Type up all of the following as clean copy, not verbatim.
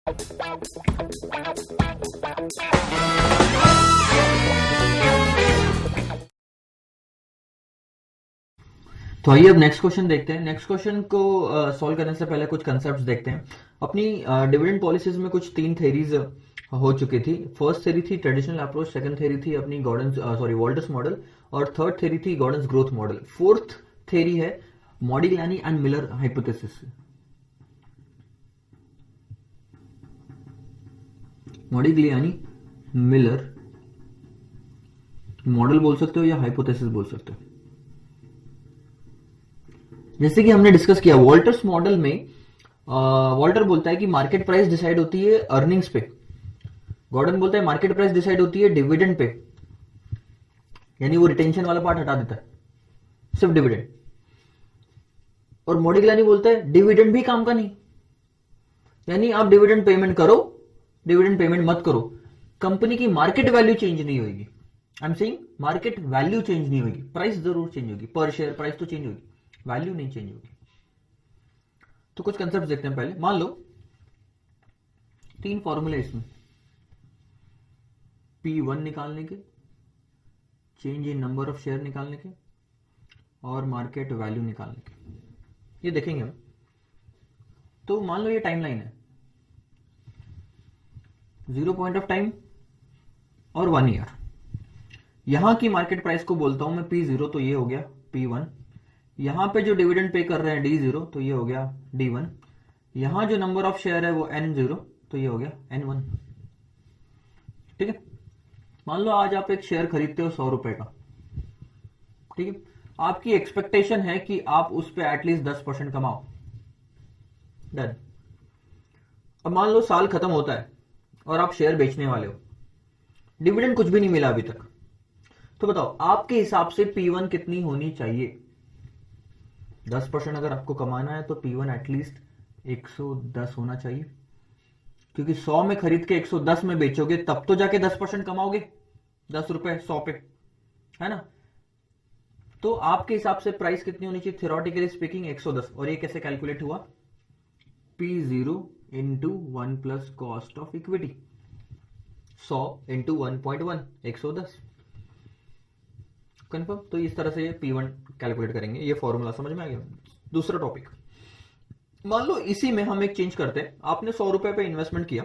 तो आइए अब नेक्स्ट क्वेश्चन देखते हैं। नेक्स्ट क्वेश्चन को सॉल्व करने से पहले कुछ कंसेप्ट्स देखते हैं। अपनी डिविडेंड पॉलिसीज में कुछ तीन थेरीज हो चुकी थी। फर्स्ट थेरी थी ट्रेडिशनल अप्रोच, सेकंड थेरी थी अपनी गॉर्डन्स वॉल्टर्स मॉडल, और थर्ड थेरी थी Gordon's growth model. Fourth theory है Modigliani and Miller hypothesis. Modigliani Miller model बोल सकते हो या हाइपोथेसिस बोल सकते हो। जैसे कि हमने डिस्कस किया वॉल्टर्स मॉडल में, वॉल्टर बोलता है कि मार्केट प्राइस डिसाइड होती है अर्निंग्स पे, गॉर्डन बोलता है मार्केट प्राइस डिसाइड होती है डिविडेंड पे, यानी वो रिटेंशन वाला पार्ट हटा देता है, सिर्फ डिविडेंड। और मॉडिग्लानी बोलता है डिविडेंड भी काम का नहीं, यानी आप डिविडेंड पेमेंट करो, डिविडेंड पेमेंट मत करो, कंपनी की मार्केट वैल्यू चेंज नहीं होगी। I am saying market value change नहीं होगी, प्राइस जरूर चेंज होगी, पर शेयर प्राइस तो चेंज होगी, वैल्यू नहीं चेंज होगी। तो कुछ कंसेप्ट देखते हैं। पहले मान लो तीन फॉर्मूले इसमें, P1 निकालने के, change in number of share निकालने के, और मार्केट वैल्यू निकालने के, ये देखेंगे हम। तो मान लो ये टाइमलाइन है, 0 पॉइंट ऑफ टाइम और 1 ईयर। यहां की मार्केट प्राइस को बोलता हूं मैं P0, तो ये हो गया P1। यहां पे जो डिविडेंड पे कर रहे हैं D0, तो ये हो गया D1। यहां जो नंबर ऑफ शेयर है वो N0, तो ये हो गया N1। ठीक है। मान लो आज आप एक शेयर खरीदते हो 100 रुपए का, ठीक है। आपकी एक्सपेक्टेशन है कि आप उस पर एटलीस्ट 10% कमाओ, डन। अब मान लो साल खत्म होता है और आप शेयर बेचने वाले हो, डिविडेंड कुछ भी नहीं मिला अभी तक, तो बताओ आपके हिसाब से P1 कितनी होनी चाहिए। 10% अगर आपको कमाना है तो P1 एटलीस्ट 110 होना चाहिए, क्योंकि 100 में खरीद के 110 में बेचोगे तब तो जाके 10% कमाओगे, 10 रुपए 100 पे, है ना। तो आपके हिसाब से प्राइस कितनी होनी चाहिए थियोरेटिकली स्पीकिंग, 110। और ये कैसे कैलकुलेट हुआ, P0 into 1 plus cost of equity, 100 into 1.1, 110 confirm. तो इस तरह से ये P1 कैलकुलेट करेंगे। ये फॉर्मूला समझ में आ गया। दूसरा टॉपिक, मान लो इसी में हम एक चेंज करते हैं। आपने 100 रुपए पे इन्वेस्टमेंट किया,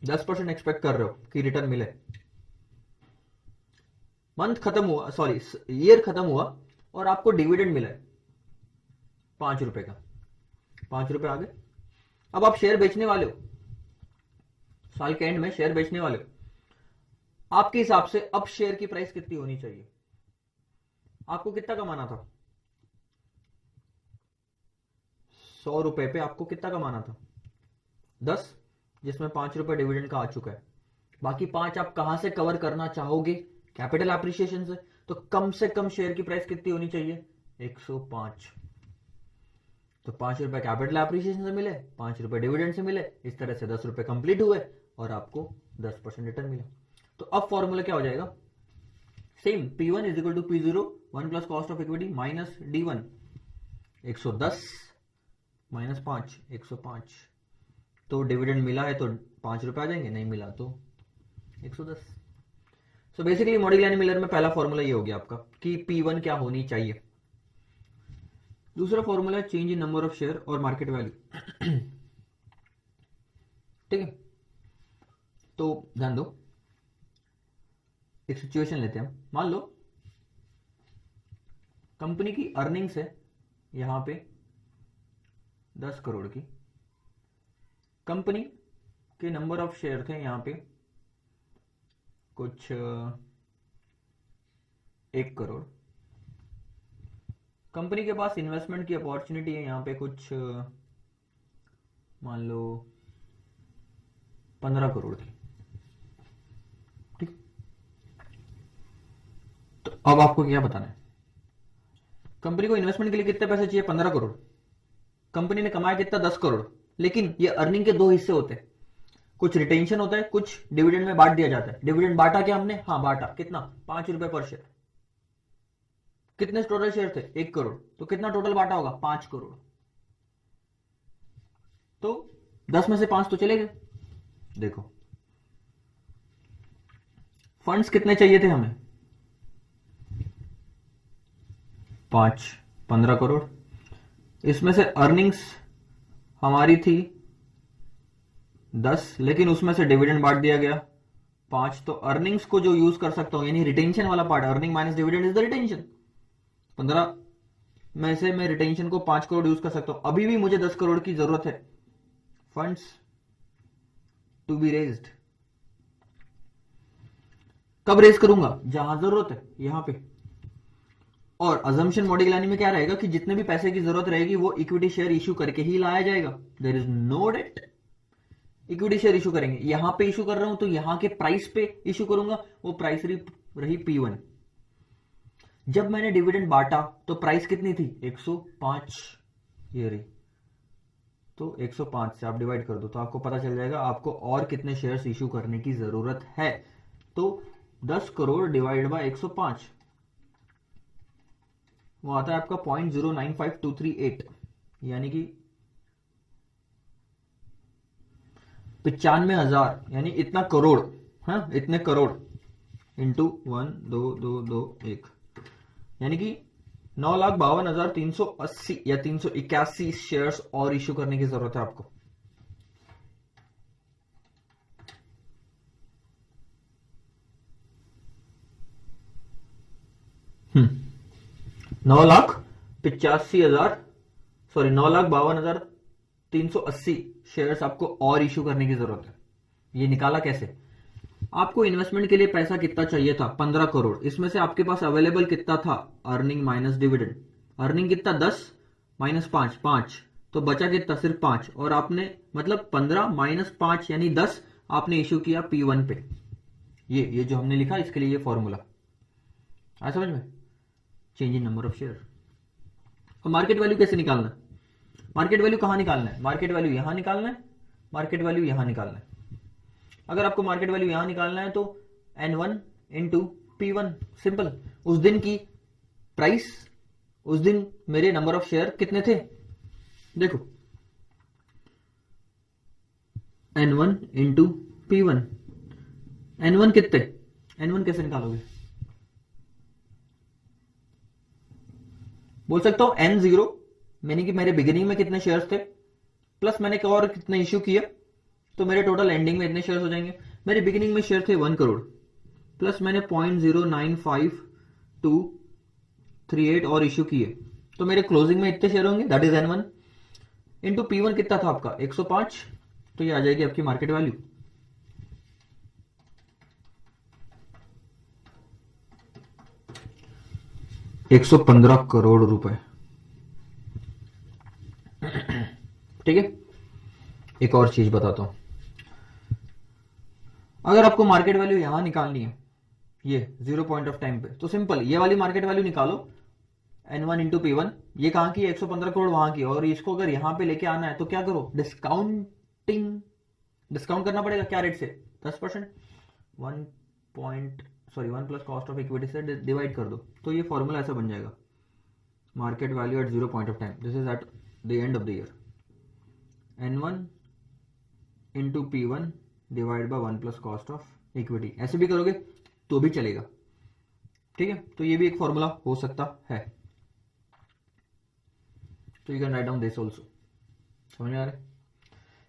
10% एक्सपेक्ट कर रहे हो कि रिटर्न मिले। मंथ खत्म हुआ, सॉरी ईयर खत्म हुआ, और आपको डिविडेंड मिला है 5 रुपए का, 5 रुपए आ गए। अब आप शेयर बेचने वाले हो, साल के एंड में शेयर बेचने वाले हो। आपके हिसाब से अब शेयर की प्राइस कितनी होनी चाहिए, आपको कितना कमाना था 100 रुपए पे, आपको कितना कमाना था 10, जिसमें 5 रुपए डिविडेंड का आ चुका है। बाकी 5 आप कहां से कवर करना चाहोगे, कैपिटल एप्रिसिएशन से। तो कम से कम शेयर की प्राइस कितनी होनी चाहिए 105। तो 5 रुपए कैपिटल एप्रिसिएशन से मिले, 5 रुपए डिविडेंड से मिले, इस तरह से 10 रुपए कंप्लीट हुए और आपको 10% रिटर्न मिला। तो अब फॉर्मूला क्या हो जाएगा, same P1 is equal to P0 1 plus cost of equity minus D1, 110 minus 5, 105। तो डिविडेंड मिला है तो 5 रुपए आ जाएंगे, नहीं मिला तो 110। सो बेसिकली मॉडिग्लानी मिलर में पहला फॉर्मूला ये हो गया आपका कि P1 क्या होनी चाहिए। दूसरा फॉर्मूला है change in number of share और मार्केट वैल्यू। ठीक है। तो ध्यान दो, एक सिचुएशन लेते हैं हम। मान लो कंपनी की अर्निंग्स है यहां पे 10 करोड़ की, कंपनी के नंबर ऑफ शेयर थे यहां पे कुछ 1 करोड़, कंपनी के पास इन्वेस्टमेंट की अपॉर्चुनिटी है यहां पे कुछ मान लो 15 करोड़ की। ठीक। तो अब आपको क्या बताना है, कंपनी को इन्वेस्टमेंट के लिए कितने पैसे चाहिए 15 करोड़, कंपनी ने कमाया कितना 10 करोड़, लेकिन ये अर्निंग के दो हिस्से होते हैं, कुछ रिटेंशन होता है, कुछ डिविडेंड में बांट दिया जाता है। डिविडेंड बांटा क्या हमने, हाँ बांटा, कितना 5 रुपए पर शेयर। कितने टोटल शेयर थे 1 करोड़, तो कितना टोटल बांटा होगा 5 करोड़। तो 10 में से 5 तो चले गए। देखो फंड्स कितने चाहिए थे हमें, 15 करोड़। इसमें से अर्निंग्स हमारी थी 10, लेकिन उसमें से डिविडेंड बांट दिया गया 5। तो अर्निंग्स को जो यूज कर सकता हूं, यानी रिटेंशन वाला part, earning minus dividend is the retention, 15 में से मैं रिटेंशन को 5 करोड़ यूज कर सकता हूं। अभी भी मुझे 10 करोड़ की जरूरत है फंड्स टू बी रेज्ड। कब रेज करूंगा, जहां जरूरत है, यहां पे। और अजम्पशन मॉडिक लाइन में क्या रहेगा कि जितने भी पैसे की जरूरत रहेगी वो इक्विटी शेयर इश्यू करके ही लाया जाएगा। There is no debt, equity share issue करेंगे। यहां पे इशू कर रहा हूं तो यहां के प्राइस पे इशू करूंगा, वो प्राइस रही P1। जब मैंने डिविडेंड बांटा तो प्राइस कितनी थी, 105, ये रही। तो 105 से आप डिवाइड कर दो तो आपको पता चल जाएगा आपको और कितने शेयर्स इशू करने की जरूरत है। तो 10 करोड़ डिवाइड बाय 105, वो आता है आपका 0.095238, यानी कि 95,000, यानी इतना करोड़, हाँ इतने करोड़ इंटू 1 2 2 2 1, यानी कि 9,52,380 या 381 शेयर्स और इश्यू करने की जरूरत है आपको। हम्म 9,52,380 शेयर्स आपको और इश्यू करने की जरूरत है। ये निकाला कैसे, आपको इन्वेस्टमेंट के लिए पैसा कितना चाहिए था, 15 करोड़। इसमें से आपके पास अवेलेबल कितना था, अर्निंग माइनस डिविडेंड। अर्निंग कितना, 10 माइनस 5, तो बचा कितना, सिर्फ 5। और आपने मतलब 15 माइनस 5 यानी 10 आपने इश्यू किया P1 पे। ये जो हमने लिखा इसके लिए ये फॉर्मूला आया समझ में, change in number of share. और मार्केट वैल्यू कैसे निकालना है, मार्केट वैल्यू कहां निकालना है, मार्केट वैल्यू यहां निकालना है, मार्केट वैल्यू यहां निकालना है। अगर आपको मार्केट वैल्यू यहां निकालना है तो N1 इंटू P1, सिंपल। उस दिन की प्राइस, उस दिन मेरे नंबर ऑफ शेयर कितने थे, देखो N1 इंटू P1। N1 कितने, N1 कैसे निकालोगे, बोल सकता हूं N0, यानी कि मेरे बिगिनिंग में कितने शेयर्स थे, प्लस मैंने और कितने इश्यू किए, तो मेरे टोटल एंडिंग में इतने शेयर्स हो जाएंगे। मेरे बिगिनिंग में शेयर थे 1 करोड़, प्लस मैंने 0.095238 और इश्यू किए, तो मेरे क्लोजिंग में इतने शेयर होंगे, that is N1 into P1 कितना था आपका 105, तो ये आ जाएगी आपकी मार्केट वैल्यू। ₹115 करोड़। ठीक है, एक और चीज बताता हूं, अगर आपको मार्केट वैल्यू यहां निकालनी है, ये 0 पॉइंट ऑफ टाइम पे, तो सिंपल ये वाली मार्केट वैल्यू निकालो, N1 इंटू P1। ये कहां की, 115 करोड़ वहां की। और इसको अगर यहां पे लेके आना है तो क्या करो, डिस्काउंट करना पड़ेगा, क्या रेट से, 10%, 1 प्लस कॉस्ट ऑफ इक्विटी से डिवाइड कर दो, तो ये फॉर्मूला ऐसा बन जाएगा, market value at 0 point of time, this is at the end of the year, N1 into P1 divide by 1 plus cost of equity. ऐसे भी करोगे तो भी चलेगा, ठीक है। तो ये भी एक फॉर्मूला हो सकता है, तो you can write down this also, समझ में आ रहा है।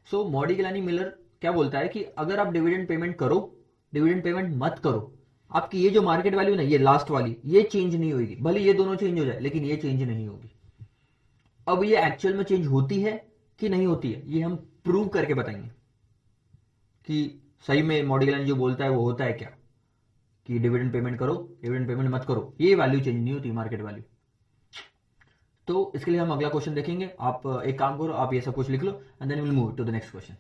सो मॉडिग्लानी मिलर क्या बोलता है कि अगर आप डिविडेंड पेमेंट करो, डिविडेंड पेमेंट मत करो, आपकी ये जो मार्केट वैल्यू ना, ये लास्ट वाली, ये चेंज नहीं होगी, भले ये दोनों चेंज हो जाए लेकिन ये चेंज नहीं होगी। अब ये एक्चुअल में चेंज होती है कि नहीं होती है, ये हम प्रूव करके बताएंगे कि सही में मॉडिग्लानी जो बोलता है वो होता है क्या, कि डिविडेंड पेमेंट करो, डिविडेंड पेमेंट मत करो, ये वैल्यू चेंज नहीं होती मार्केट वैल्यू। तो इसके लिए हम अगला क्वेश्चन देखेंगे। आप एक काम करो, आप ये सब कुछ लिख लो and then will move to the next question.